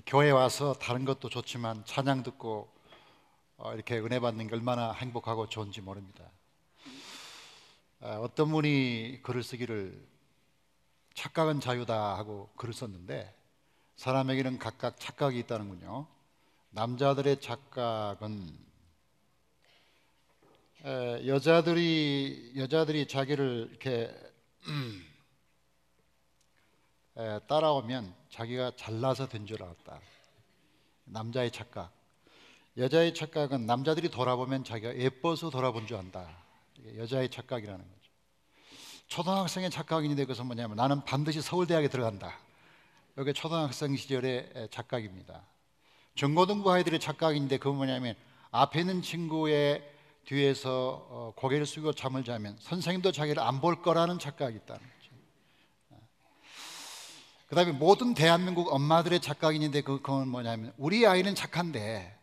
교회 와서 다른 것도 좋지만 찬양 듣고 이렇게 은혜 받는 게 얼마나 행복하고 좋은지 모릅니다. 어떤 분이 글을 쓰기를 착각은 자유다 하고 글을 썼는데, 사람에게는 각각 착각이 있다는군요. 남자들의 착각은 여자들이 자기를 이렇게 따라오면 자기가 잘나서 된 줄 알았다. 남자의 착각. 여자의 착각은 남자들이 돌아보면 자기가 예뻐서 돌아본 줄 안다. 이게 여자의 착각이라는 거죠. 초등학생의 착각인데 그것은 뭐냐면 나는 반드시 서울대학에 들어간다. 이게 초등학생 시절의 착각입니다. 중고등부 아이들의 착각인데 그건 뭐냐면 앞에 있는 친구의 뒤에서 고개를 숙이고 잠을 자면 선생님도 자기를 안 볼 거라는 착각이 있다는 거죠. 그 다음에 모든 대한민국 엄마들의 착각인데 그건 뭐냐면 우리 아이는 착한데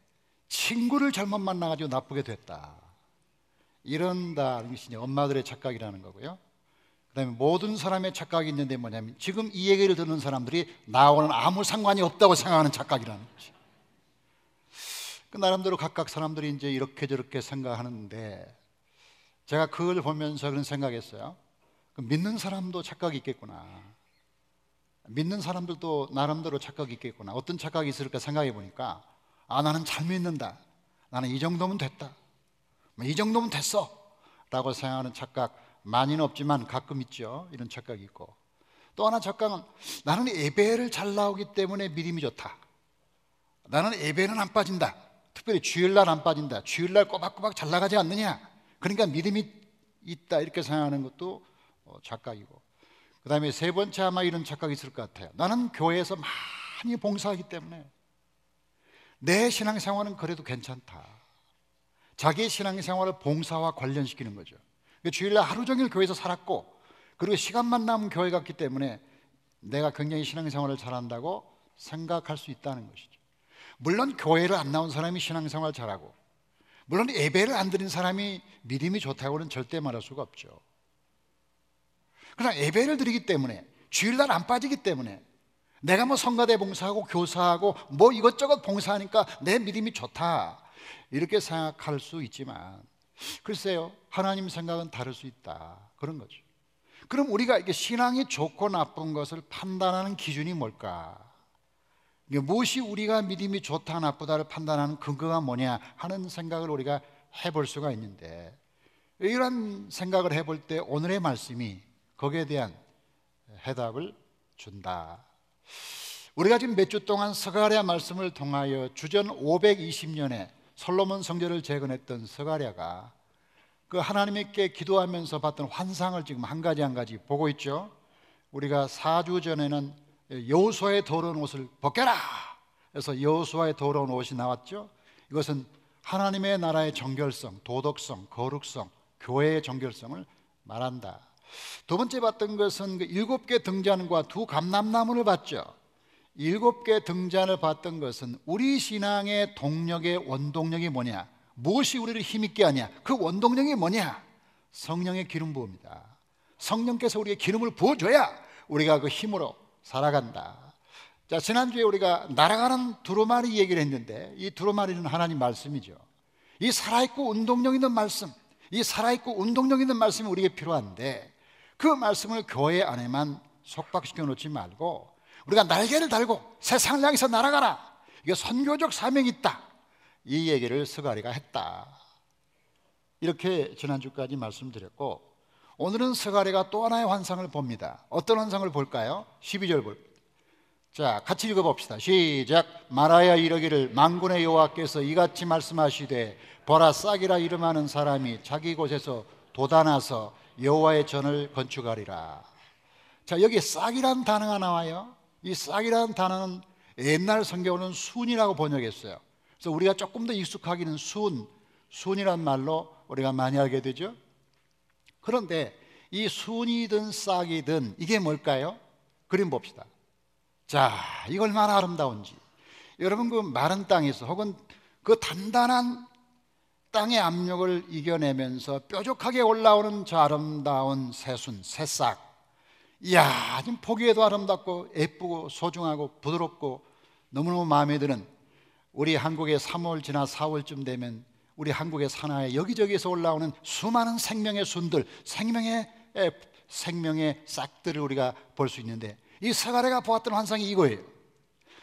친구를 잘못 만나가지고 나쁘게 됐다, 이런다는 것이 엄마들의 착각이라는 거고요. 그 다음에 모든 사람의 착각이 있는데 뭐냐면 지금 이 얘기를 듣는 사람들이 나하고는 아무 상관이 없다고 생각하는 착각이라는 거죠. 그 나름대로 각각 사람들이 이제 이렇게 저렇게 생각하는데, 제가 그걸 보면서 그런 생각했어요. 믿는 사람도 착각이 있겠구나. 믿는 사람들도 나름대로 착각이 있겠구나. 어떤 착각이 있을까 생각해 보니까 나는 잘 믿는다, 나는 이 정도면 됐다, 이 정도면 됐어 라고 생각하는 착각 많이는 없지만 가끔 있죠. 이런 착각이 있고, 또 하나 착각은 나는 예배를 잘 나오기 때문에 믿음이 좋다, 나는 예배는 안 빠진다, 특별히 주일날 안 빠진다, 주일날 꼬박꼬박 잘 나가지 않느냐, 그러니까 믿음이 있다, 이렇게 생각하는 것도 착각이고, 그 다음에 세 번째 아마 이런 착각이 있을 것 같아요. 나는 교회에서 많이 봉사하기 때문에 내 신앙생활은 그래도 괜찮다. 자기의 신앙생활을 봉사와 관련시키는 거죠. 주일날 하루 종일 교회에서 살았고 그리고 시간만 남은 교회 갔기 때문에 내가 굉장히 신앙생활을 잘한다고 생각할 수 있다는 것이죠. 물론 교회를 안 나온 사람이 신앙생활 잘하고, 물론 예배를 안 드린 사람이 믿음이 좋다고는 절대 말할 수가 없죠. 그러나 예배를 드리기 때문에, 주일날 안 빠지기 때문에, 내가 뭐 성가대 봉사하고 교사하고 뭐 이것저것 봉사하니까 내 믿음이 좋다, 이렇게 생각할 수 있지만 글쎄요, 하나님 생각은 다를 수 있다, 그런 거죠. 그럼 우리가 이게 신앙이 좋고 나쁜 것을 판단하는 기준이 뭘까? 무엇이 우리가 믿음이 좋다 나쁘다를 판단하는 근거가 뭐냐 하는 생각을 우리가 해볼 수가 있는데, 이런 생각을 해볼 때 오늘의 말씀이 거기에 대한 해답을 준다. 우리가 지금 몇 주 동안 스가랴 말씀을 통하여 주전 520년에 솔로몬 성전을 재건했던 스가랴가 그 하나님께 기도하면서 봤던 환상을 지금 한 가지 보고 있죠. 우리가 4주 전에는 여호수아의 더러운 옷을 벗겨라, 그래서 여호수아의 더러운 옷이 나왔죠. 이것은 하나님의 나라의 정결성, 도덕성, 거룩성, 교회의 정결성을 말한다. 두 번째 봤던 것은 그 7개 등잔과 2 감람나무를 봤죠. 7개 등잔을 봤던 것은 우리 신앙의 동력의 원동력이 뭐냐, 무엇이 우리를 힘있게 하냐, 그 원동력이 뭐냐, 성령의 기름 부음이다. 성령께서 우리에게 기름을 부어줘야 우리가 그 힘으로 살아간다. 자, 지난주에 우리가 날아가는 두루마리 얘기를 했는데, 이 두루마리는 하나님 말씀이죠. 이 살아있고 운동력 있는 말씀, 이 살아있고 운동력 있는 말씀이 우리에게 필요한데, 그 말씀을 교회 안에만 속박시켜 놓지 말고 우리가 날개를 달고 세상을 향해서 날아가라, 이게 선교적 사명이 있다, 이 얘기를 스가랴가 했다. 이렇게 지난주까지 말씀드렸고, 오늘은 스가랴가 또 하나의 환상을 봅니다. 어떤 환상을 볼까요? 12절 볼까요? 자, 같이 읽어봅시다. 시작. 말하여 이르기를 만군의 여호와께서 이같이 말씀하시되 보라, 싹이라 이름하는 사람이 자기 곳에서 돋아나서 여호와의 전을 건축하리라. 자, 여기 싹이라는 단어가 나와요. 이 싹이라는 단어는 옛날 성경으로는 순이라고 번역했어요. 그래서 우리가 조금 더 익숙하기는 순이란 말로 우리가 많이 알게 되죠. 그런데 이 순이든 싹이든 이게 뭘까요? 그림 봅시다. 자, 이거 얼마나 아름다운지. 여러분, 그 마른 땅에서 혹은 그 단단한 땅의 압력을 이겨내면서 뾰족하게 올라오는 저 아름다운 새순, 새싹, 이야, 지금 보기에도 아름답고 예쁘고 소중하고 부드럽고 너무너무 마음에 드는 우리 한국의 3월 지나 4월쯤 되면 우리 한국의 산하에 여기저기에서 올라오는 수많은 생명의 순들, 생명의 싹들을 우리가 볼 수 있는데, 이 서가래가 보았던 환상이 이거예요.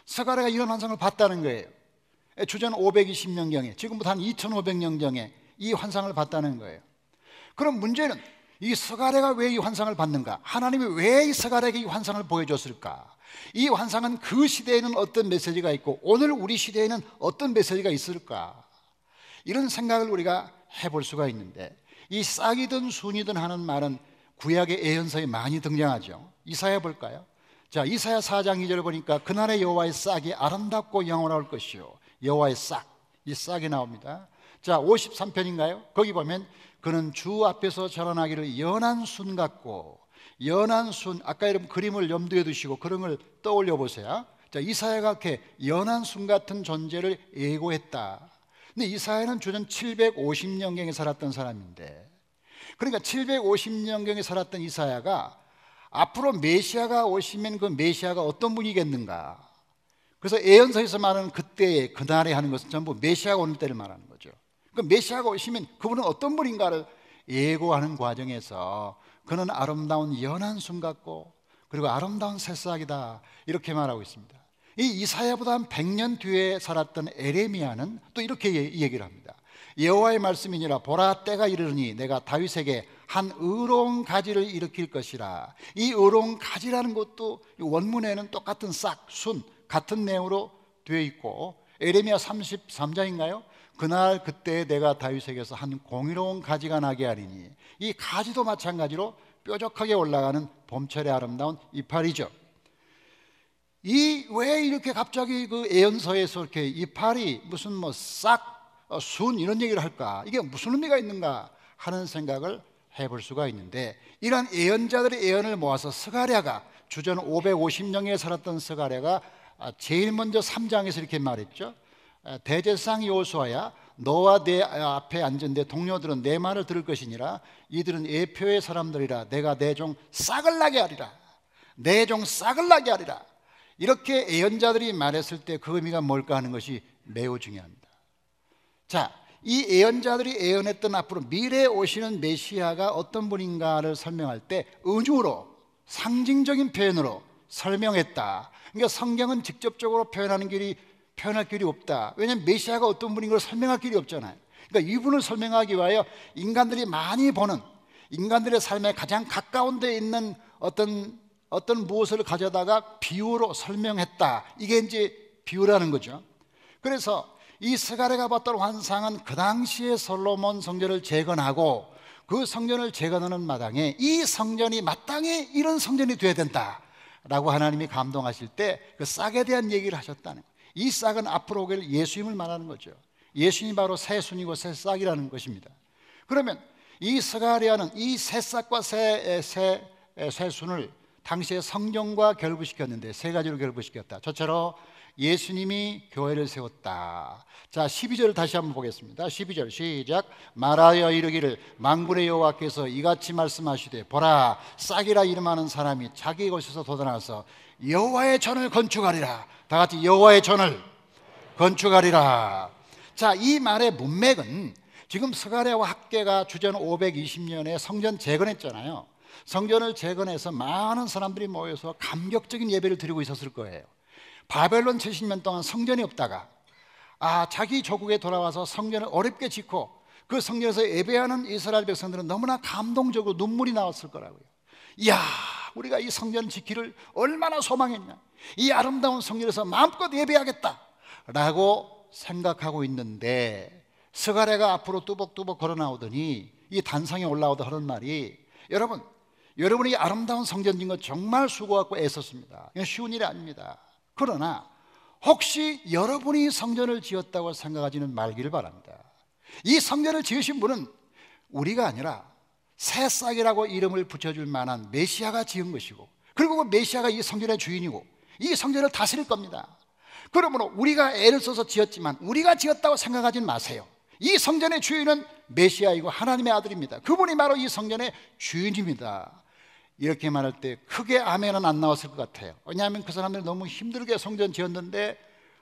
서가래가 이런 환상을 봤다는 거예요. 주전 520년경에, 지금부터 한 2500년경에 이 환상을 봤다는 거예요. 그럼 문제는 이 서가래가 왜 이 환상을 봤는가? 하나님이 왜 이 서가래에게 이 환상을 보여줬을까? 이 환상은 그 시대에는 어떤 메시지가 있고 오늘 우리 시대에는 어떤 메시지가 있을까? 이런 생각을 우리가 해볼 수가 있는데, 이 싹이든 순이든 하는 말은 구약의 예언서에 많이 등장하죠. 이사야 볼까요? 자, 이사야 4장 2절 보니까 그날의 여호와의 싹이 아름답고 영원할 것이요, 여호와의 싹, 이 싹이 나옵니다. 자, 53편인가요? 거기 보면 그는 주 앞에서 자라나기를 연한 순 같고, 연한 순, 아까 여러분 그림을 염두에 두시고 그런 걸 떠올려 보세요. 자, 이사야가 이렇게 연한 순 같은 존재를 예고했다. 근데 이사야는 주전 750년경에 살았던 사람인데, 그러니까 750년경에 살았던 이사야가 앞으로 메시아가 오시면 그 메시아가 어떤 분이겠는가? 그래서 예언서에서 말하는 그때의 그날에 하는 것은 전부 메시아가 오는 때를 말하는 거죠. 그 메시아가 오시면 그분은 어떤 분인가를 예고하는 과정에서 그는 아름다운 연한 순 같고 그리고 아름다운 새싹이다, 이렇게 말하고 있습니다. 이 이사야보다 한 100년 뒤에 살았던 에레미야는 또 이렇게 얘기를 합니다. 여호와의 말씀이니라, 보라 때가 이르니 내가 다윗에게 한 의로운 가지를 일으킬 것이라. 이 의로운 가지라는 것도 원문에는 똑같은 싹, 순 같은 내용으로 되어 있고, 에레미야 33장인가요? 그날 그때 내가 다윗에게서 한 공의로운 가지가 나게 하리니, 이 가지도 마찬가지로 뾰족하게 올라가는 봄철의 아름다운 이파리죠. 이 왜 이렇게 갑자기 그 예언서에서 이렇게 이파리 무슨 뭐 싹, 순 이런 얘기를 할까? 이게 무슨 의미가 있는가 하는 생각을 해볼 수가 있는데, 이러한 예언자들의 예언을 모아서 스가랴가, 주전 550년에 살았던 스가랴가 제일 먼저 3장에서 이렇게 말했죠. 대제사장 여호수아야, 너와 내 앞에 앉은 내 동료들은 내 말을 들을 것이니라. 이들은 예표의 사람들이라. 내가 내 종 싹을 나게 하리라. 내 종 싹을 나게 하리라. 이렇게 예언자들이 말했을 때 그 의미가 뭘까 하는 것이 매우 중요합니다. 자, 이 예언자들이 예언했던 앞으로 미래에 오시는 메시아가 어떤 분인가를 설명할 때 은유로, 상징적인 표현으로 설명했다. 그러니까 성경은 직접적으로 표현할 길이 없다. 왜냐하면 메시아가 어떤 분인 걸 설명할 길이 없잖아요. 그러니까 이분을 설명하기 위하여 인간들이 많이 보는, 인간들의 삶에 가장 가까운 데 있는 어떤 무엇을 가져다가 비유로 설명했다. 이게 이제 비유라는 거죠. 그래서 이 스가랴가 봤던 환상은 그 당시에 솔로몬 성전을 재건하고, 그 성전을 재건하는 마당에 이 성전이 마땅히 이런 성전이 되어야 된다라고 하나님이 감동하실 때 그 싹에 대한 얘기를 하셨다는 거예요. 이 싹은 앞으로 오길 예수님을 말하는 거죠. 예수님이 바로 새순이고 새싹이라는 것입니다. 그러면 이 스가랴는 이 새싹과 새순을 당시에 성경과 결부시켰는데 세 가지로 결부시켰다. 저처럼 예수님이 교회를 세웠다. 자, 12절 다시 한번 보겠습니다. 12절 시작. 말하여 이르기를 만군의 여호와께서 이같이 말씀하시되, 보라, 싹이라 이름하는 사람이 자기 곳에서 돋아나서 여호와의 전을 건축하리라. 다 같이 여호와의 전을 건축하리라. 자, 이 말의 문맥은 지금 스가랴와 학개가 주전 520년에 성전 재건했잖아요. 성전을 재건해서 많은 사람들이 모여서 감격적인 예배를 드리고 있었을 거예요. 바벨론 70년 동안 성전이 없다가 자기 조국에 돌아와서 성전을 어렵게 짓고 그 성전에서 예배하는 이스라엘 백성들은 너무나 감동적으로 눈물이 나왔을 거라고요. 이야, 우리가 이 성전 지키를 얼마나 소망했냐, 이 아름다운 성전에서 마음껏 예배하겠다 라고 생각하고 있는데, 스가랴가 앞으로 뚜벅뚜벅 걸어 나오더니 이 단상에 올라오다 하는 말이, 여러분이 아름다운 성전 짓는 거 정말 수고하고 애썼습니다. 이건 쉬운 일이 아닙니다. 그러나 혹시 여러분이 성전을 지었다고 생각하지는 말기를 바랍니다. 이 성전을 지으신 분은 우리가 아니라 새싹이라고 이름을 붙여줄 만한 메시아가 지은 것이고, 그리고 그 메시아가 이 성전의 주인이고 이 성전을 다스릴 겁니다. 그러므로 우리가 애를 써서 지었지만 우리가 지었다고 생각하지 마세요. 이 성전의 주인은 메시아이고 하나님의 아들입니다. 그분이 바로 이 성전의 주인입니다. 이렇게 말할 때 크게 아멘은 안 나왔을 것 같아요. 왜냐하면 그 사람들이 너무 힘들게 성전 지었는데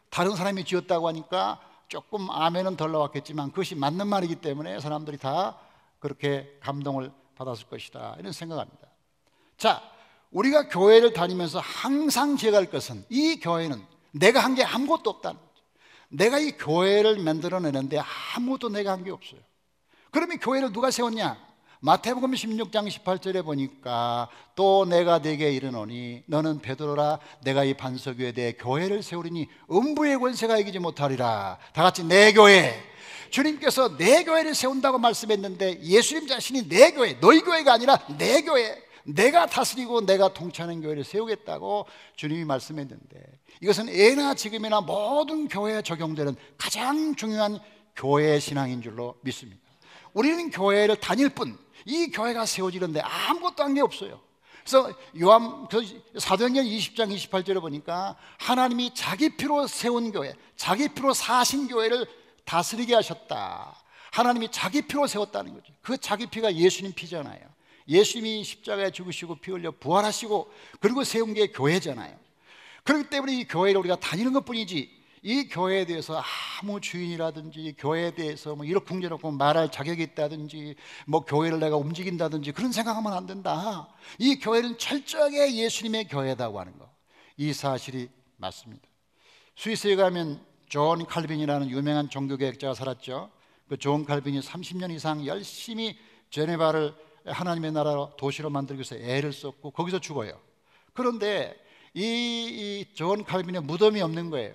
다른 사람이 지었다고 하니까 조금 아멘은 덜 나왔겠지만 그것이 맞는 말이기 때문에 사람들이 다 그렇게 감동을 받았을 것이다, 이런 생각합니다. 자, 우리가 교회를 다니면서 항상 기억할 것은 이 교회는 내가 한 게 아무것도 없다는 거죠. 내가 이 교회를 만들어내는데 아무것도 내가 한 게 없어요. 그러면 교회를 누가 세웠냐? 마태복음 16장 18절에 보니까 또 내가 네게 이르노니 너는 베드로라, 내가 이 반석 위에 내 교회를 세우리니 음부의 권세가 이기지 못하리라. 다 같이 내 교회. 주님께서 내 교회를 세운다고 말씀했는데 예수님 자신이 내 교회, 너희 교회가 아니라 내 교회, 내가 다스리고 내가 통치하는 교회를 세우겠다고 주님이 말씀했는데, 이것은 예나 지금이나 모든 교회에 적용되는 가장 중요한 교회 신앙인 줄로 믿습니다. 우리는 교회를 다닐 뿐 이 교회가 세워지는데 아무것도 한 게 없어요. 그래서 사도행전 20장 28절에 보니까 하나님이 자기 피로 세운 교회, 자기 피로 사신 교회를 다스리게 하셨다. 하나님이 자기 피로 세웠다는 거죠. 그 자기 피가 예수님 피잖아요. 예수님이 십자가에 죽으시고 피 흘려 부활하시고 그리고 세운 게 교회잖아요. 그렇기 때문에 이 교회를 우리가 다니는 것뿐이지, 이 교회에 대해서 아무 주인이라든지 교회에 대해서 뭐 이러쿵저러쿵 말할 자격이 있다든지 뭐 교회를 내가 움직인다든지 그런 생각하면 안 된다. 이 교회는 철저하게 예수님의 교회다고 하는 거, 이 사실이 맞습니다. 스위스에 가면 존 칼빈이라는 유명한 종교개혁자가 살았죠. 그 존 칼빈이 30년 이상 열심히 제네바를 하나님의 나라로 도시로 만들기 위해서 애를 썼고 거기서 죽어요. 그런데 이 존 칼빈의 무덤이 없는 거예요.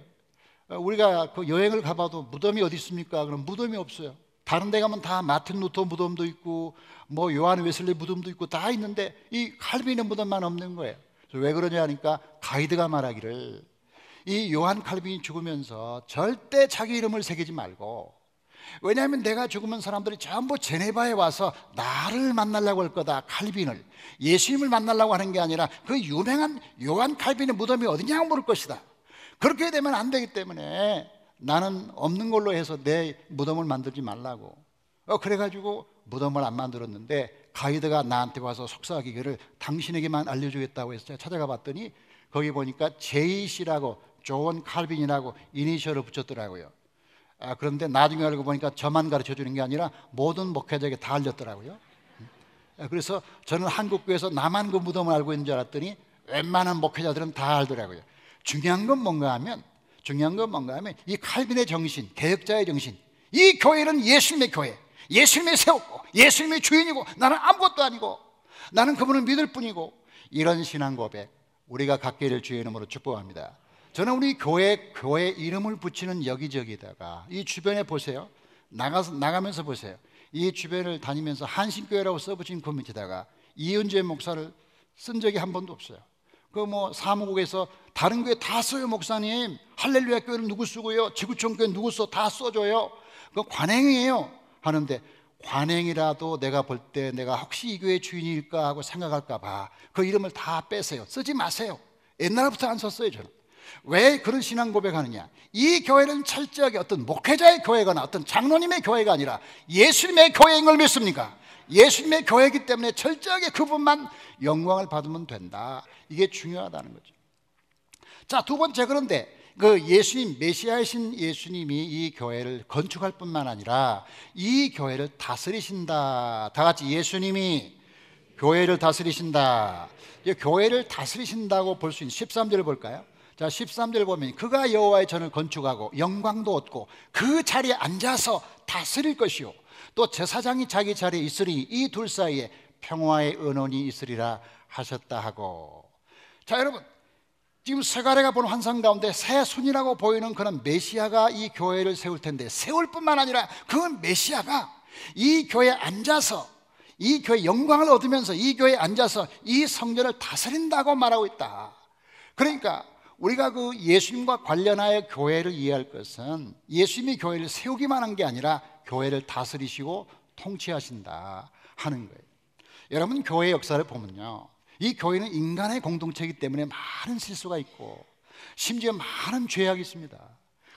우리가 그 여행을 가봐도 무덤이 어디 있습니까? 그럼 무덤이 없어요. 다른 데 가면 다 마틴 루터 무덤도 있고 뭐 요한 웨슬리 무덤도 있고 다 있는데 이 칼빈의 무덤만 없는 거예요. 그래서 왜 그러냐 하니까 가이드가 말하기를 이 요한 칼빈이 죽으면서 절대 자기 이름을 새기지 말고, 왜냐하면 내가 죽으면 사람들이 전부 제네바에 와서 나를 만나려고 할 거다. 칼빈을, 예수님을 만나려고 하는 게 아니라 그 유명한 요한 칼빈의 무덤이 어디냐고 물을 것이다. 그렇게 되면 안 되기 때문에 나는 없는 걸로 해서 내 무덤을 만들지 말라고. 그래가지고 무덤을 안 만들었는데 가이드가 나한테 와서 속삭이기를 당신에게만 알려주겠다고 해서 제가 찾아가 봤더니 거기 보니까 JC라고 존 칼빈이라고 이니셜을 붙였더라고요. 그런데 나중에 알고 보니까 저만 가르쳐 주는 게 아니라 모든 목회자에게 다 알렸더라고요. 그래서 저는 한국교회에서 나만 그 무덤을 알고 있는 줄 알았더니 웬만한 목회자들은 다 알더라고요. 중요한 건 뭔가 하면 이 칼빈의 정신, 개혁자의 정신, 이 교회는 예수님의 교회, 예수님이 세웠고 예수님이 주인이고 나는 아무것도 아니고 나는 그분을 믿을 뿐이고, 이런 신앙 고백 우리가 갖기를 주의 이름으로 축복합니다. 저는 우리 교회 이름을 붙이는 여기저기다가 이 주변에 보세요. 나가면서 보세요. 이 주변을 다니면서 한신교회라고 써붙인 그 밑에다가 이은재 목사를 쓴 적이 한 번도 없어요. 그 뭐 사무국에서 다른 교회 다 써요. 목사님, 할렐루야 교회는 누구 쓰고요, 지구촌 교회 누구 써, 다 써줘요. 그 관행이에요 하는데, 관행이라도 내가 볼 때 내가 혹시 이 교회 주인일까 하고 생각할까 봐 그 이름을 다 빼세요. 쓰지 마세요. 옛날부터 안 썼어요. 저는 왜 그런 신앙 고백하느냐, 이 교회는 철저하게 어떤 목회자의 교회거나 어떤 장로님의 교회가 아니라 예수님의 교회인 걸 믿습니까? 예수님의 교회이기 때문에 철저하게 그분만 영광을 받으면 된다. 이게 중요하다는 거죠. 자, 두 번째, 그런데 그 예수님, 메시아이신 예수님이 이 교회를 건축할 뿐만 아니라 이 교회를 다스리신다. 다 같이 예수님이 교회를 다스리신다. 교회를 다스리신다고 볼 수 있는 13절을 볼까요? 자, 13절 보면 그가 여호와의 전을 건축하고 영광도 얻고 그 자리에 앉아서 다스릴 것이요 또 제사장이 자기 자리에 있으리 이 둘 사이에 평화의 언원이 있으리라 하셨다 하고. 자, 여러분, 지금 세가래가 본 환상 가운데 새 순이라고 보이는 그런 메시아가 이 교회를 세울 텐데, 세울 뿐만 아니라 그 메시아가 이 교회에 앉아서 이 교회 영광을 얻으면서 이 교회에 앉아서 이 성전을 다스린다고 말하고 있다. 그러니까 우리가 그 예수님과 관련하여 교회를 이해할 것은 예수님이 교회를 세우기만 한 게 아니라 교회를 다스리시고 통치하신다 하는 거예요. 여러분, 교회 역사를 보면요, 이 교회는 인간의 공동체이기 때문에 많은 실수가 있고 심지어 많은 죄악이 있습니다.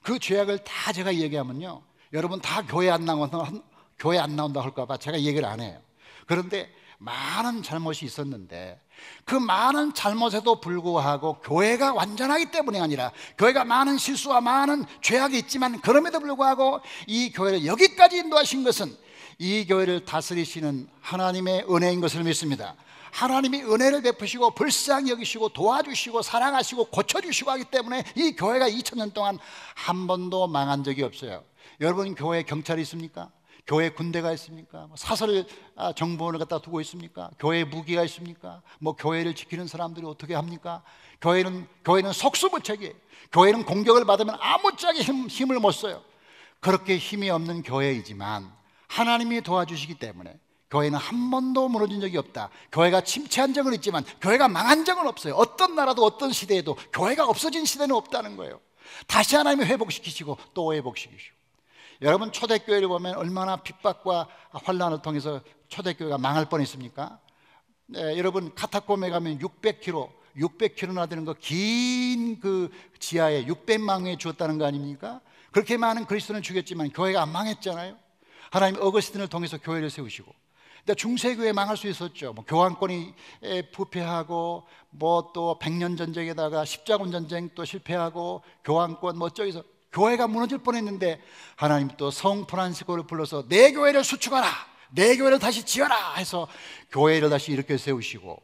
그 죄악을 다 제가 얘기하면요, 여러분 다 교회 안 나온다 할까 봐 제가 얘기를 안 해요. 그런데 많은 잘못이 있었는데, 그 많은 잘못에도 불구하고 교회가 완전하기 때문이 아니라, 교회가 많은 실수와 많은 죄악이 있지만 그럼에도 불구하고 이 교회를 여기까지 인도하신 것은 이 교회를 다스리시는 하나님의 은혜인 것을 믿습니다. 하나님이 은혜를 베푸시고 불쌍히 여기시고 도와주시고 사랑하시고 고쳐주시고 하기 때문에 이 교회가 2000년 동안 한 번도 망한 적이 없어요. 여러분, 교회에 경찰이 있습니까? 교회에 군대가 있습니까? 사설 정보원을 갖다 두고 있습니까? 교회에 무기가 있습니까? 교회를 지키는 사람들이 어떻게 합니까? 교회는 속수무책이에요. 교회는 공격을 받으면 아무짝에 힘을 못 써요. 그렇게 힘이 없는 교회이지만 하나님이 도와주시기 때문에 교회는 한 번도 무너진 적이 없다. 교회가 침체한 적은 있지만 교회가 망한 적은 없어요. 어떤 나라도 어떤 시대에도 교회가 없어진 시대는 없다는 거예요. 다시 하나님이 회복시키시고 또 회복시키시고. 여러분, 초대교회를 보면 얼마나 핍박과 환난을 통해서 초대교회가 망할 뻔했습니까? 네, 여러분, 카타콤에 가면 600km나 되는 긴 그 지하에 600만 명이 죽었다는 거 아닙니까? 그렇게 많은 그리스도인을 죽였지만 교회가 안 망했잖아요. 하나님 어거스틴을 통해서 교회를 세우시고. 근데 중세교회 망할 수 있었죠. 교황권이 부패하고 또 백년 전쟁에다가 십자군 전쟁 또 실패하고 교황권 저기서 교회가 무너질 뻔했는데 하나님 또 성 프란시스코를 불러서 내 교회를 수축하라, 내 교회를 다시 지어라 해서 교회를 다시 일으켜 세우시고,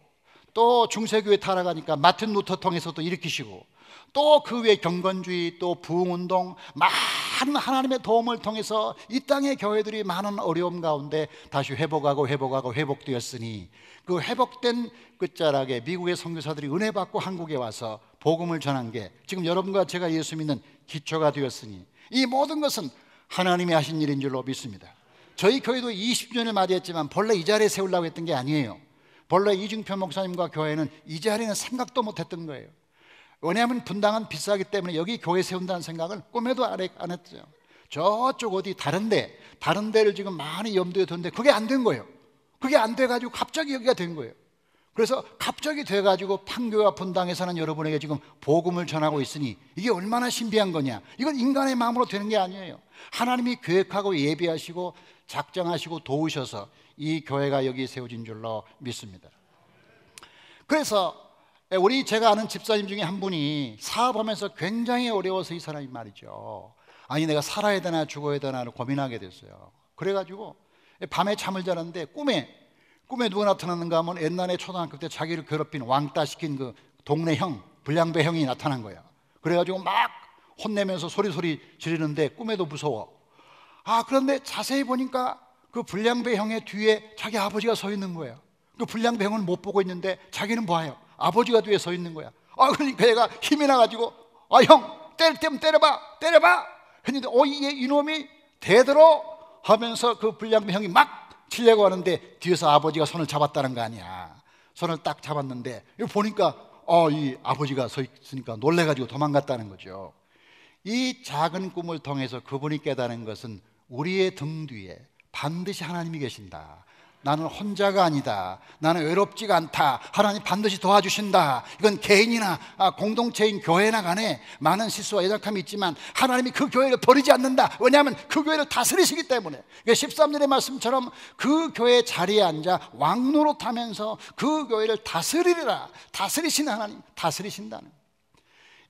또 중세교회 타락하니까 마틴 루터 통해서 또 일으키시고, 또 그 위에 경건주의, 또 부흥운동, 많은 하나님의 도움을 통해서 이 땅의 교회들이 많은 어려움 가운데 다시 회복하고 회복되었으니, 그 회복된 끝자락에 미국의 선교사들이 은혜 받고 한국에 와서 복음을 전한 게 지금 여러분과 제가 예수 믿는 기초가 되었으니, 이 모든 것은 하나님이 하신 일인 줄로 믿습니다. 저희 교회도 20주년을 맞이했지만 본래 이 자리에 세우려고 했던 게 아니에요. 본래 이중표 목사님과 교회는 이 자리는 생각도 못했던 거예요. 왜냐하면 분당은 비싸기 때문에 여기 교회 세운다는 생각을 꿈에도 안 했죠. 저쪽 어디 다른 데를 지금 많이 염두에 뒀는데 그게 안 된 거예요. 그게 안 돼가지고 갑자기 여기가 된 거예요. 그래서 갑자기 돼가지고 판교와 분당에 사는 여러분에게 지금 복음을 전하고 있으니 이게 얼마나 신비한 거냐. 이건 인간의 마음으로 되는 게 아니에요. 하나님이 계획하고 예비하시고 작정하시고 도우셔서 이 교회가 여기 세워진 줄로 믿습니다. 그래서 제가 아는 집사님 중에 한 분이 사업하면서 굉장히 어려워서 이 사람이 말이죠, 아니 내가 살아야 되나 죽어야 되나를 고민하게 됐어요. 그래가지고 밤에 잠을 자는데 꿈에 누가 나타났는가 하면 옛날에 초등학교 때 자기를 괴롭힌 왕따 시킨 그 동네 형, 불량배 형이 나타난 거야. 그래가지고 막 혼내면서 소리 지르는데 꿈에도 무서워. 그런데 자세히 보니까 그 불량배 형의 뒤에 자기 아버지가 서 있는 거야. 그 불량배 형은 못 보고 있는데 자기는 봐요. 아버지가 뒤에 서 있는 거야. 그러니까 얘가 힘이 나가지고 형 때릴 때면 때려봐 했는데 이놈이 대들어 하면서 그 불량배 형이 막 치려고 하는데 뒤에서 아버지가 손을 잡았다는 거 아니야. 손을 딱 잡았는데 보니까 이 아버지가 서 있으니까 놀래가지고 도망갔다는 거죠. 이 작은 꿈을 통해서 그분이 깨달은 것은 우리의 등 뒤에 반드시 하나님이 계신다. 나는 혼자가 아니다. 나는 외롭지가 않다. 하나님 반드시 도와주신다. 이건 개인이나 공동체인 교회나 간에 많은 실수와 연약함이 있지만 하나님이 그 교회를 버리지 않는다. 왜냐하면 그 교회를 다스리시기 때문에. 13절의 말씀처럼 그 교회 자리에 앉아 왕노릇하면서 그 교회를 다스리리라. 다스리시는 하나님, 다스리신다는.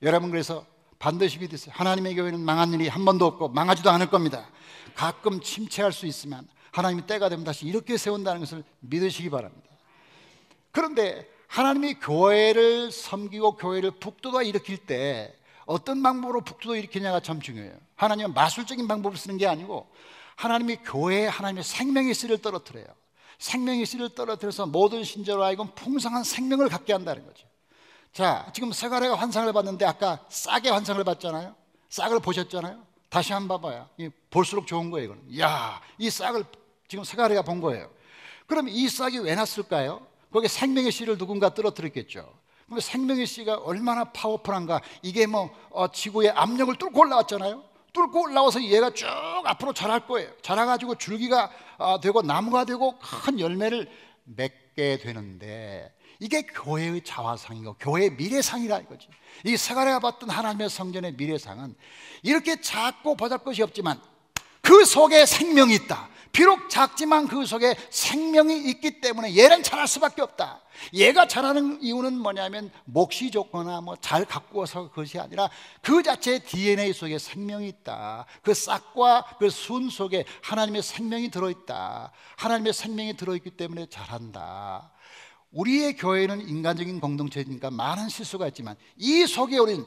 여러분, 그래서 반드시 믿으세요. 하나님의 교회는 망한 일이 한 번도 없고 망하지도 않을 겁니다. 가끔 침체할 수 있으면 하나님이 때가 되면 다시 이렇게 세운다는 것을 믿으시기 바랍니다. 그런데 하나님이 교회를 섬기고 교회를 북돋아 일으킬 때 어떤 방법으로 북돋아 일으키냐가 참 중요해요. 하나님은 마술적인 방법을 쓰는 게 아니고 하나님이 교회에 하나님의 생명의 씨를 떨어뜨려요. 생명의 씨를 떨어뜨려서 모든 신자로 하여금 풍성한 생명을 갖게 한다는 거죠. 자, 지금 세가랴가 환상을 봤는데 아까 싹의 환상을 봤잖아요. 싹을 보셨잖아요. 다시 한번 봐봐요. 볼수록 좋은 거예요. 이거는. 이 싹을 지금 세가랴가 본 거예요. 그럼 이 싹이 왜 났을까요? 거기에 생명의 씨를 누군가 떨어뜨렸겠죠. 그럼 생명의 씨가 얼마나 파워풀한가. 이게 지구의 압력을 뚫고 올라왔잖아요. 뚫고 올라와서 얘가 쭉 앞으로 자랄 거예요. 자라가지고 줄기가 되고 나무가 되고 큰 열매를 맺게 되는데 이게 교회의 자화상이고 교회의 미래상이라 이거지. 이 세가랴가 봤던 하나님의 성전의 미래상은 이렇게 작고 보잘것이 없지만 그 속에 생명이 있다. 비록 작지만 그 속에 생명이 있기 때문에 얘는 자랄 수밖에 없다. 얘가 자라는 이유는 뭐냐면 몫이 좋거나 뭐 잘 가꾸어서 그것이 아니라 그 자체의 DNA 속에 생명이 있다. 그 싹과 그 순 속에 하나님의 생명이 들어있다. 하나님의 생명이 들어있기 때문에 자란다. 우리의 교회는 인간적인 공동체니까 많은 실수가 있지만 이 속에 우리는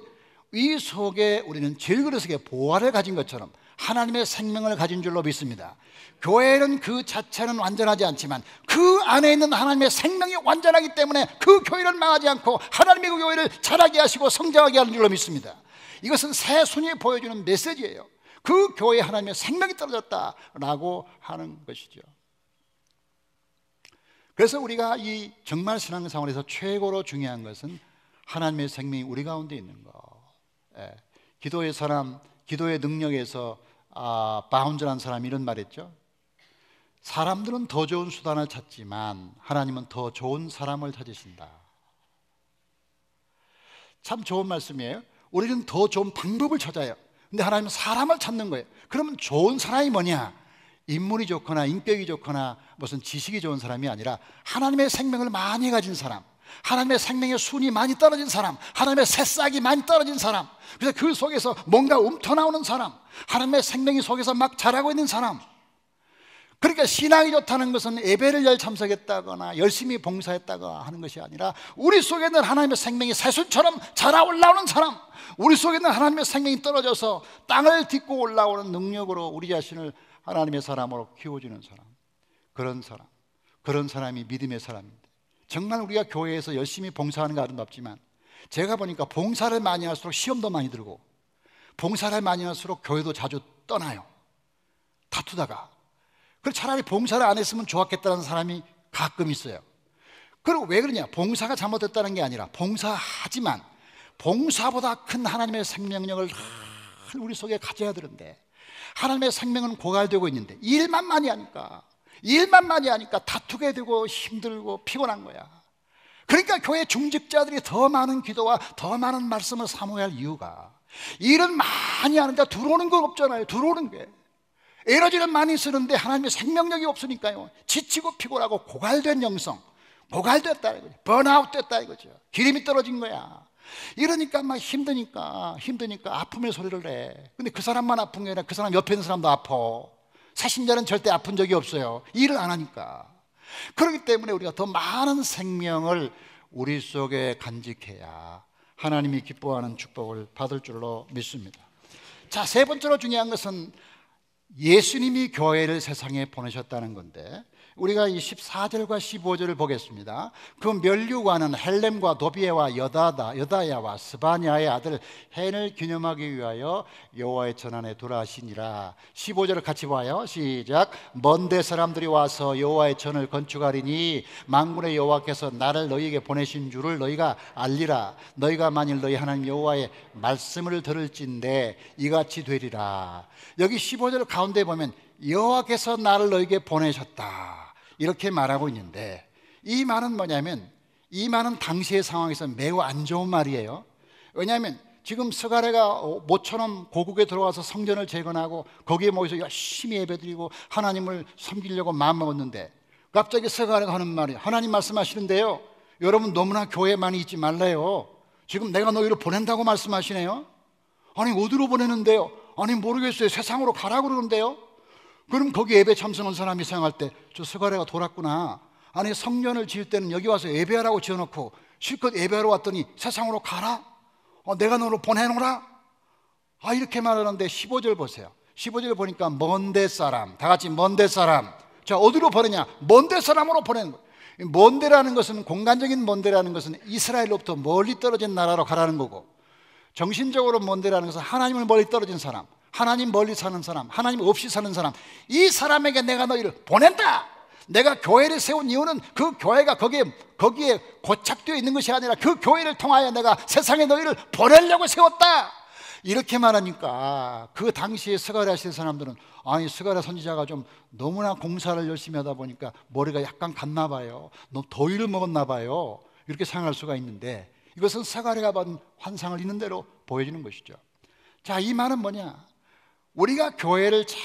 질그릇에 보화를 가진 것처럼 하나님의 생명을 가진 줄로 믿습니다. 교회는 그 자체는 완전하지 않지만 그 안에 있는 하나님의 생명이 완전하기 때문에 그 교회는 망하지 않고 하나님의 그 교회를 자라게 하시고 성장하게 하는 줄로 믿습니다. 이것은 새순이 보여주는 메시지예요. 그 교회에 하나님의 생명이 떨어졌다라고 하는 것이죠. 그래서 우리가 이 정말 신앙생활에서 최고로 중요한 것은 하나님의 생명이 우리 가운데 있는 것. 기도의 사람, 기도의 능력에서 바운드란 사람이 이런 말 했죠. 사람들은 더 좋은 수단을 찾지만 하나님은 더 좋은 사람을 찾으신다. 참 좋은 말씀이에요. 우리는 더 좋은 방법을 찾아요. 근데 하나님은 사람을 찾는 거예요. 그러면 좋은 사람이 뭐냐? 인물이 좋거나 인격이 좋거나 무슨 지식이 좋은 사람이 아니라 하나님의 생명을 많이 가진 사람, 하나님의 생명의 순이 많이 떨어진 사람, 하나님의 새싹이 많이 떨어진 사람, 그래서 그 속에서 뭔가 움터나오는 사람, 하나님의 생명이 속에서 막 자라고 있는 사람. 그러니까 신앙이 좋다는 것은 예배를 열 참석했다거나 열심히 봉사했다거나 하는 것이 아니라 우리 속에 있는 하나님의 생명이 새순처럼 자라 올라오는 사람, 우리 속에 있는 하나님의 생명이 떨어져서 땅을 딛고 올라오는 능력으로 우리 자신을 하나님의 사람으로 키워주는 사람, 그런 사람이 믿음의 사람입니다. 정말 우리가 교회에서 열심히 봉사하는 거 아름답지만 제가 보니까 봉사를 많이 할수록 시험도 많이 들고 봉사를 많이 할수록 교회도 자주 떠나요. 다투다가. 그래서 차라리 봉사를 안 했으면 좋았겠다는 사람이 가끔 있어요. 그리고 왜 그러냐? 봉사가 잘못됐다는 게 아니라 봉사하지만 봉사보다 큰 하나님의 생명력을 우리 속에 가져야 되는데 하나님의 생명은 고갈되고 있는데 일만 많이 하니까 다투게 되고 힘들고 피곤한 거야. 그러니까 교회 중직자들이 더 많은 기도와 더 많은 말씀을 사모해야 할 이유가 일은 많이 하는데 들어오는 건 없잖아요. 들어오는 게 에너지는 많이 쓰는데 하나님의 생명력이 없으니까요. 지치고 피곤하고 고갈된 영성, 고갈됐다 이거죠. 번아웃 됐다 이거죠. 기름이 떨어진 거야. 이러니까 막 힘드니까 아픔의 소리를 내. 근데 그 사람만 아픈 게 아니라 그 사람 옆에 있는 사람도 아파. 사신자는 절대 아픈 적이 없어요. 일을 안 하니까. 그렇기 때문에 우리가 더 많은 생명을 우리 속에 간직해야 하나님이 기뻐하는 축복을 받을 줄로 믿습니다. 자, 세 번째로 중요한 것은 예수님이 교회를 세상에 보내셨다는 건데 우리가 이 14절과 15절을 보겠습니다. 그 면류관은 헬렘과 도비에와 여다야와 스바냐의 아들 헨을 기념하기 위하여 여호와의 전안에 돌아가시니라. 15절을 같이 봐요. 시작. 먼데 사람들이 와서 여호와의 전을 건축하리니 만군의 여호와께서 나를 너희에게 보내신 줄을 너희가 알리라. 너희가 만일 너희 하나님 여호와의 말씀을 들을진대 이같이 되리라. 여기 15절 가운데 보면 여호와께서 나를 너희에게 보내셨다 이렇게 말하고 있는데 이 말은 뭐냐면 이 말은 당시의 상황에서 매우 안 좋은 말이에요. 왜냐하면 지금 스가랴가 모처럼 고국에 들어와서 성전을 재건하고 거기에 모여서 열심히 예배드리고 하나님을 섬기려고 마음먹었는데 갑자기 스가랴가 하는 말이 하나님 말씀하시는데요, 여러분 너무나 교회에 많이 있지 말래요. 지금 내가 너희를 보낸다고 말씀하시네요. 아니 어디로 보내는데요? 아니 모르겠어요. 세상으로 가라고 그러는데요. 그럼 거기 예배 참석한 사람이 생각할 때 저 스가랴가 돌았구나. 아니 성전을 지을 때는 여기 와서 예배하라고 지어놓고 실컷 예배하러 왔더니 세상으로 가라? 내가 너를 보내노라? 이렇게 말하는데 15절 보세요. 15절 보니까 먼데 사람, 다 같이 먼데 사람. 자, 어디로 보내냐? 먼데 사람으로 보내는 거예요. 먼데라는 것은, 공간적인 먼데라는 것은 이스라엘로부터 멀리 떨어진 나라로 가라는 거고, 정신적으로 먼데라는 것은 하나님을 멀리 떨어진 사람, 하나님 멀리 사는 사람, 하나님 없이 사는 사람, 이 사람에게 내가 너희를 보낸다. 내가 교회를 세운 이유는 그 교회가 거기에 고착되어 있는 것이 아니라 그 교회를 통하여 내가 세상에 너희를 보내려고 세웠다. 이렇게 말하니까 그 당시에 스가랴 시대 사람들은 아니 스가랴 선지자가 좀 너무나 공사를 열심히 하다 보니까 머리가 약간 갔나 봐요. 너무 더위를 먹었나 봐요. 이렇게 생각할 수가 있는데 이것은 스가랴가 받은 환상을 있는 대로 보여주는 것이죠. 자, 이 말은 뭐냐? 우리가 교회를 잘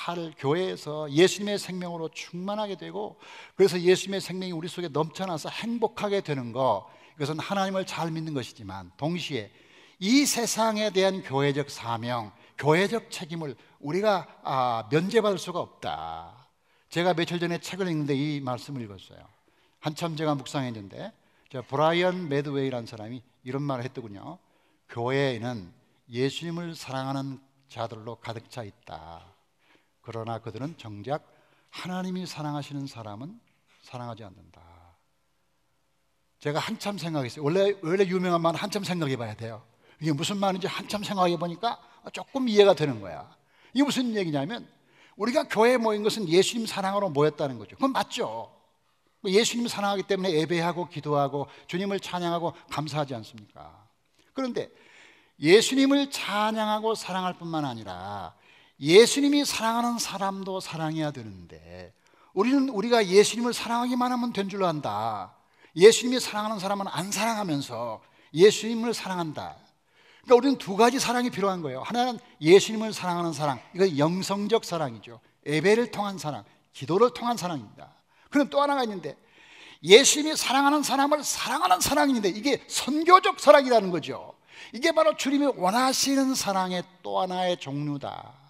살 교회에서 예수님의 생명으로 충만하게 되고, 그래서 예수님의 생명이 우리 속에 넘쳐나서 행복하게 되는 거, 이것은 하나님을 잘 믿는 것이지만 동시에 이 세상에 대한 교회적 사명, 교회적 책임을 우리가 면제받을 수가 없다. 제가 며칠 전에 책을 읽는데 이 말씀을 읽었어요. 한참 제가 묵상했는데 브라이언 매드웨이라는 사람이 이런 말을 했더군요. 교회에는 예수님을 사랑하는 자들로 가득 차 있다. 그러나 그들은 정작 하나님이 사랑하시는 사람은 사랑하지 않는다. 제가 한참 생각했어요. 원래 유명한 말은 한참 생각해 봐야 돼요. 이게 무슨 말인지 한참 생각해 보니까 조금 이해가 되는 거야. 이게 무슨 얘기냐면 우리가 교회에 모인 것은 예수님 사랑으로 모였다는 거죠. 그건 맞죠. 예수님 사랑하기 때문에 예배하고 기도하고 주님을 찬양하고 감사하지 않습니까? 그런데 예수님을 찬양하고 사랑할 뿐만 아니라 예수님이 사랑하는 사람도 사랑해야 되는데 우리는 우리가 예수님을 사랑하기만 하면 된 줄로 안다. 예수님이 사랑하는 사람은 안 사랑하면서 예수님을 사랑한다. 그러니까 우리는 두 가지 사랑이 필요한 거예요. 하나는 예수님을 사랑하는 사랑, 이건 영성적 사랑이죠. 예배를 통한 사랑, 기도를 통한 사랑입니다. 그럼 또 하나가 있는데 예수님이 사랑하는 사람을 사랑하는 사랑인데 이게 선교적 사랑이라는 거죠. 이게 바로 주님이 원하시는 사랑의 또 하나의 종류다.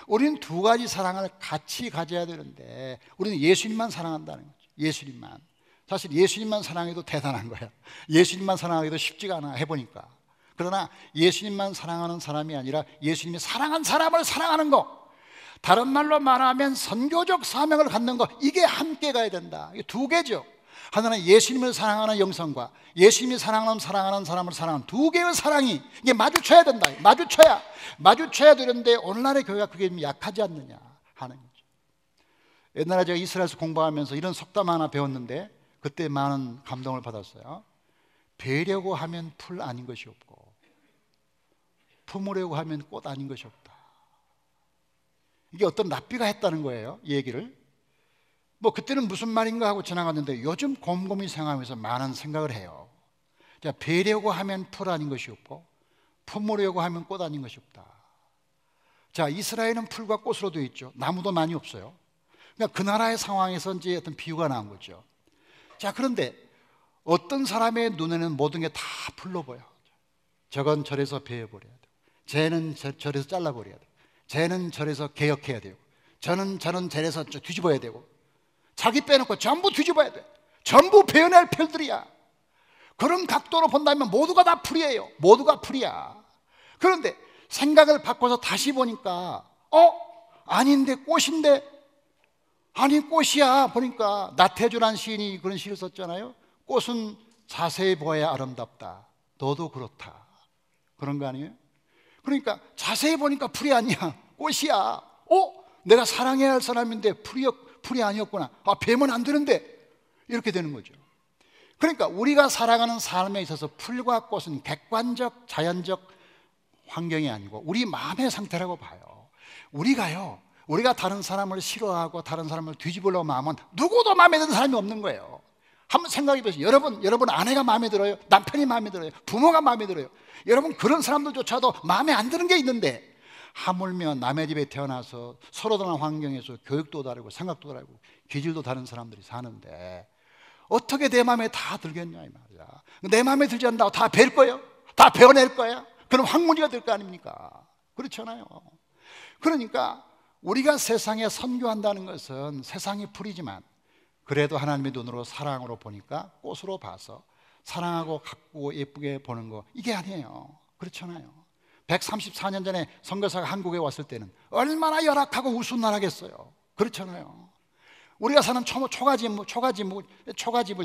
우리는 두 가지 사랑을 같이 가져야 되는데 우리는 예수님만 사랑한다는 거죠. 예수님만. 사실 예수님만 사랑해도 대단한 거예요. 예수님만 사랑하기도 쉽지가 않아 해보니까. 그러나 예수님만 사랑하는 사람이 아니라 예수님이 사랑한 사람을 사랑하는 거, 다른 말로 말하면 선교적 사명을 갖는 거, 이게 함께 가야 된다. 이게 두 개죠. 하나는 예수님을 사랑하는 영성과 예수님이 사랑하는 사람을 사랑하는 두 개의 사랑이 이게 마주쳐야 된다. 마주쳐야 되는데 오늘날의 교회가 그게 좀 약하지 않느냐 하는 거죠. 옛날에 제가 이스라엘에서 공부하면서 이런 속담 하나 배웠는데 그때 많은 감동을 받았어요. 베려고 하면 풀 아닌 것이 없고 품으려고 하면 꽃 아닌 것이 없다. 이게 어떤 랍비가 했다는 거예요, 이 얘기를. 뭐 그때는 무슨 말인가 하고 지나갔는데 요즘 곰곰이 생각하면서 많은 생각을 해요. 자, 베려고 하면 풀 아닌 것이 없고 품으려고 하면 꽃 아닌 것이 없다. 자, 이스라엘은 풀과 꽃으로 되어 있죠. 나무도 많이 없어요. 그러니까 그 나라의 상황에서 이제 어떤 비유가 나온 거죠. 자, 그런데 어떤 사람의 눈에는 모든 게 다 풀로 보여. 저건 저래서 베어버려야 되고, 쟤는 저래서 잘라버려야 되고, 쟤는 저래서 개혁해야 되고, 저는 저래서 뒤집어야 되고, 자기 빼놓고 전부 뒤집어야 돼. 전부 베어낼 풀들이야. 그런 각도로 본다면 모두가 다 풀이에요. 모두가 풀이야. 그런데 생각을 바꿔서 다시 보니까 아닌데 꽃인데, 아니 꽃이야. 보니까 나태주란 시인이 그런 시를 썼잖아요. 꽃은 자세히 보아야 아름답다. 너도 그렇다. 그런 거 아니에요? 그러니까 자세히 보니까 풀이 아니야. 꽃이야. 내가 사랑해야 할 사람인데 풀이 아니었구나. 뵈면 안 되는데. 이렇게 되는 거죠. 그러니까 우리가 살아가는 삶에 있어서 풀과 꽃은 객관적 자연적 환경이 아니고 우리 마음의 상태라고 봐요. 우리가 다른 사람을 싫어하고 다른 사람을 뒤집으려고 마음은 누구도 마음에 드는 사람이 없는 거예요. 한번 생각해 보세요. 여러분 아내가 마음에 들어요? 남편이 마음에 들어요? 부모가 마음에 들어요? 여러분 그런 사람들조차도 마음에 안 드는 게 있는데 하물며 남의 집에 태어나서 서로 다른 환경에서 교육도 다르고 생각도 다르고 기질도 다른 사람들이 사는데 어떻게 내 마음에 다 들겠냐 이 말이야. 내 마음에 들지 않는다고 다 뵐 거예요? 다 배워낼 거야? 그럼 황무지가 될 거 아닙니까? 그렇잖아요. 그러니까 우리가 세상에 선교한다는 것은 세상이 풀이지만 그래도 하나님의 눈으로 사랑으로 보니까 꽃으로 봐서 사랑하고 가꾸고 예쁘게 보는 거, 이게 아니에요. 그렇잖아요. 134년 전에 선교사가 한국에 왔을 때는 얼마나 열악하고 우스운 나라겠어요. 그렇잖아요. 우리가 사는 초가집을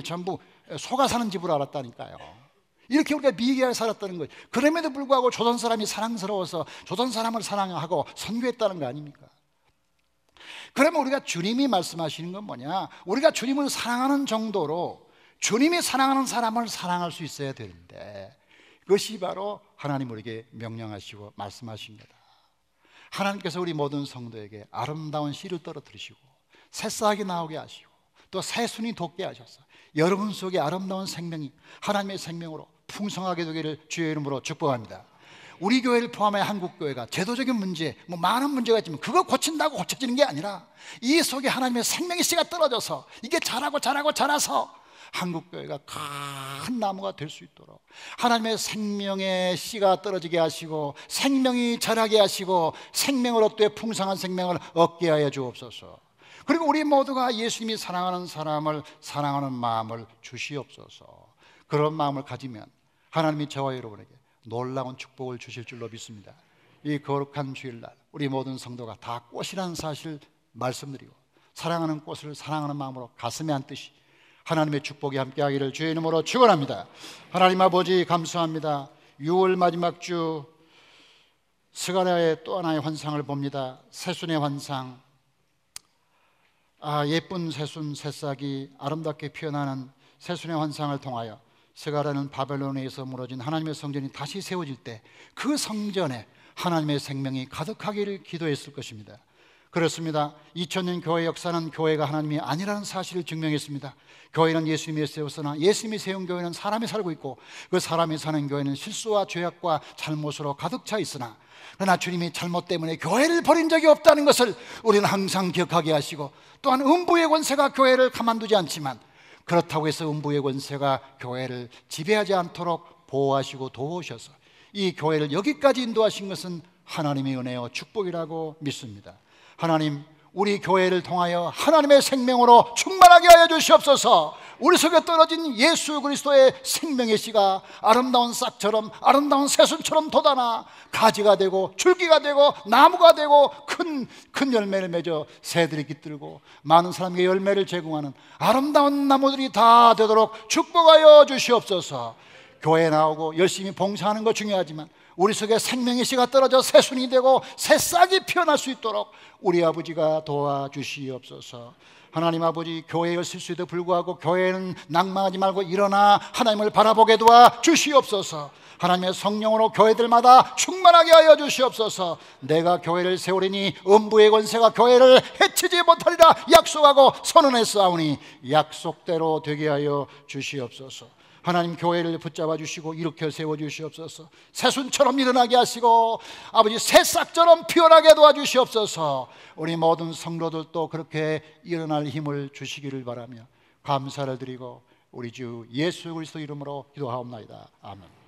전부 소가 사는 집으로 알았다니까요. 이렇게 우리가 미개하게 살았다는 거예요. 그럼에도 불구하고 조선 사람이 사랑스러워서 조선 사람을 사랑하고 선교했다는 거 아닙니까? 그러면 우리가 주님이 말씀하시는 건 뭐냐? 우리가 주님을 사랑하는 정도로 주님이 사랑하는 사람을 사랑할 수 있어야 되는데 그것이 바로 하나님 우리에게 명령하시고 말씀하십니다. 하나님께서 우리 모든 성도에게 아름다운 씨를 떨어뜨리시고 새싹이 나오게 하시고 또 새순이 돋게 하셔서 여러분 속에 아름다운 생명이 하나님의 생명으로 풍성하게 되기를 주의 이름으로 축복합니다. 우리 교회를 포함해 한국 교회가 제도적인 문제, 많은 문제가 있지만 그거 고친다고 고쳐지는 게 아니라 이 속에 하나님의 생명의 씨가 떨어져서 이게 자라서 한국 교회가 큰 나무가 될 수 있도록 하나님의 생명의 씨가 떨어지게 하시고 생명이 자라게 하시고 생명을 얻되 풍성한 생명을 얻게 하여 주옵소서. 그리고 우리 모두가 예수님이 사랑하는 사람을 사랑하는 마음을 주시옵소서. 그런 마음을 가지면 하나님이 저와 여러분에게 놀라운 축복을 주실 줄로 믿습니다. 이 거룩한 주일날 우리 모든 성도가 다 꽃이라는 사실을 말씀드리고 사랑하는 꽃을 사랑하는 마음으로 가슴에 안듯이 하나님의 축복이 함께하기를 주의 이름으로 축원합니다. 하나님 아버지 감사합니다. 6월 마지막 주 스가랴의 또 하나의 환상을 봅니다. 새순의 환상. 예쁜 새순 새싹이 아름답게 피어나는 새순의 환상을 통하여 스가랴는 바벨론에서 무너진 하나님의 성전이 다시 세워질 때 그 성전에 하나님의 생명이 가득하기를 기도했을 것입니다. 그렇습니다. 2000년 교회 역사는 교회가 하나님이 아니라는 사실을 증명했습니다. 교회는 예수님이 세웠으나 예수님이 세운 교회는 사람이 살고 있고 그 사람이 사는 교회는 실수와 죄악과 잘못으로 가득 차 있으나 그러나 주님이 잘못 때문에 교회를 버린 적이 없다는 것을 우리는 항상 기억하게 하시고 또한 음부의 권세가 교회를 가만두지 않지만 그렇다고 해서 음부의 권세가 교회를 지배하지 않도록 보호하시고 도우셔서 이 교회를 여기까지 인도하신 것은 하나님의 은혜요 축복이라고 믿습니다. 하나님, 우리 교회를 통하여 하나님의 생명으로 충만하게 하여 주시옵소서. 우리 속에 떨어진 예수 그리스도의 생명의 씨가 아름다운 싹처럼 아름다운 새순처럼 돋아나 가지가 되고 줄기가 되고 나무가 되고 큰 열매를 맺어 새들이 깃들고 많은 사람에게 열매를 제공하는 아름다운 나무들이 다 되도록 축복하여 주시옵소서. 교회에 나오고 열심히 봉사하는 것 중요하지만 우리 속에 생명의 씨가 떨어져 새순이 되고 새싹이 피어날 수 있도록 우리 아버지가 도와주시옵소서. 하나님 아버지, 교회의 실수에도 불구하고 교회는 낭망하지 말고 일어나 하나님을 바라보게 도와주시옵소서. 하나님의 성령으로 교회들마다 충만하게 하여 주시옵소서. 내가 교회를 세우리니 음부의 권세가 교회를 해치지 못하리라 약속하고 선언했사오니 약속대로 되게 하여 주시옵소서. 하나님, 교회를 붙잡아 주시고 일으켜 세워 주시옵소서. 새순처럼 일어나게 하시고 아버지 새싹처럼 피어나게 도와주시옵소서. 우리 모든 성도들도 그렇게 일어날 힘을 주시기를 바라며 감사를 드리고 우리 주 예수 그리스도 이름으로 기도하옵나이다. 아멘.